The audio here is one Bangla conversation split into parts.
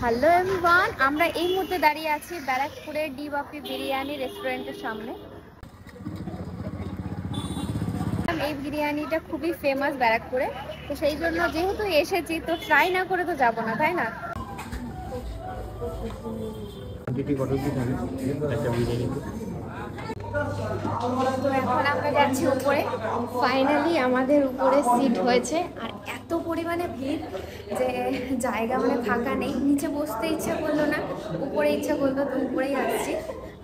হ্যালো এভরিওয়ান, আমরা এই মুহূর্তে দাঁড়িয়ে আছি ব্যারাকপুরের ডি বাপি বিরিয়ানি রেস্টুরেন্টের সামনে। এই বিরিয়ানিটা খুবই ফেমাস ব্যারাকপুরে, তো সেই জন্য যেহেতু এসেছি তো ট্রাই না করে তো যাবো না, তাই না? তো এখন আমরা যাচ্ছি উপরে। ফাইনালি আমাদের উপরে সিট হয়েছে, আর এত পরিমাণে ভিড় যে জায়গা মানে ফাঁকা নেই। নিচে বসতে ইচ্ছা করলো না, উপরে ইচ্ছা করলো, তো উপরেই আসছি।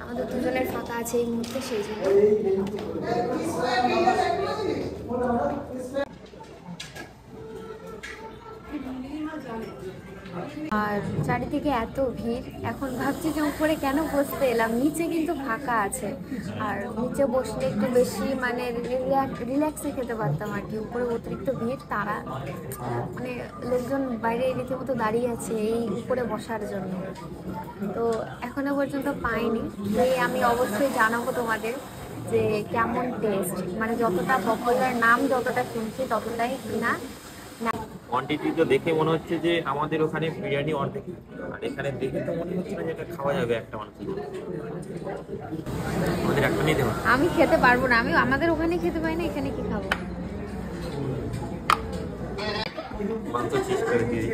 আমাদের দুজনের ফাঁকা আছে এই মুহূর্তে, সেই জন্য। আর চারিদিকে এত ভিড়, এখন ভাবছি যে উপরে কেন বসতে এলাম, নিচে কিন্তু ফাঁকা আছে। আর নিচে বসলে একটু বেশি মানে রিল্যাক্সে খেতে পারতাম আর কি। উপরে অতিরিক্ত ভিড়, তারা মানে লোকজন বাইরে রীতিমতো দাঁড়িয়ে আছে এই উপরে বসার জন্য। তো এখনো পর্যন্ত পাইনি, আমি অবশ্যই জানাবো তোমাদের যে কেমন টেস্ট। মানে যতটা পপুলার, নাম যতটা শুনছি ততটাই কিনা। কোয়ান্টিটি তো দেখে মনে হচ্ছে যে আমাদের ওখানে বিরিয়ানি অর্ধেক, আর এখানে দেখে তো মনে হচ্ছে না যে এটা খাওয়া যাবে একটা মানুষের। আমাদের একটা নিতে হবে। আমি খেতে পারবো না, আমি আমাদের ওখানে খেতে পাই না, এখানে কি খাবো? মাংস চিজ করে দিয়ে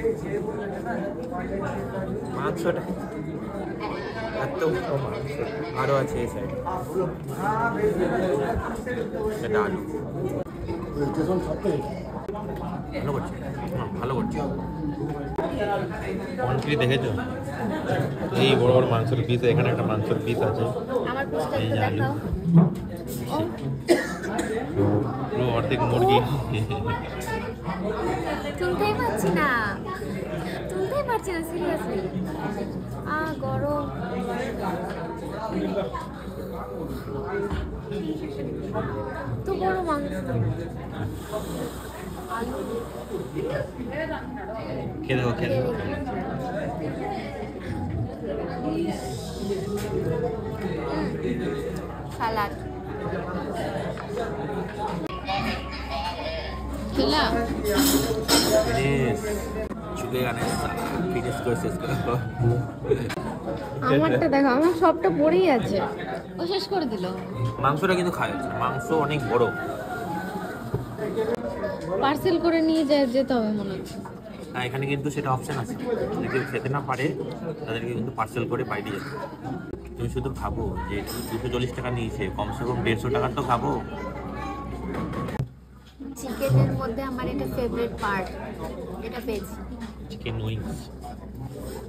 মাংসটা এত মাংস আরও আছে এই সাইডে। এটা আলু ভালো করছে, ভালো করছে। কোয়ান্টিটি দেখেছো? এই বড় বড় মাংসের পিস, এখানে একটা মাংসের পিস আছে। আমার পিসটা একটু দেখাও। পুরো অর্ধেক মুরগি। তুলতেই পারছি না, সিরিয়াসলি। গরম। তো বড় মাংস। খেয়ে দেখো, খেয়ে দেখো। সালাদ খেলাম। আমারটা দেখো, আমার সবটা পড়েই আছে, ও শেষ করে দিল। মাংসটা কিন্তু খায়, মাংস অনেক বড়। পার্সেল করে নিয়ে যেতে হবে মনে হচ্ছে। হ্যাঁ, এখানে কিন্তু সেটা অপশন আছে, যদি কেউ খেতে না পারে তাদেরকে কিন্তু পার্সেল করে বাইরে যেতে। তুমি শুধু খাবো যে 240 টাকা নিয়েছে, কমসে কম 150 টাকার তো খাবো। চিকেনের মধ্যে আমার এটা ফেভারিট পার্ট, এটা পেয়েছি। Chicken wings.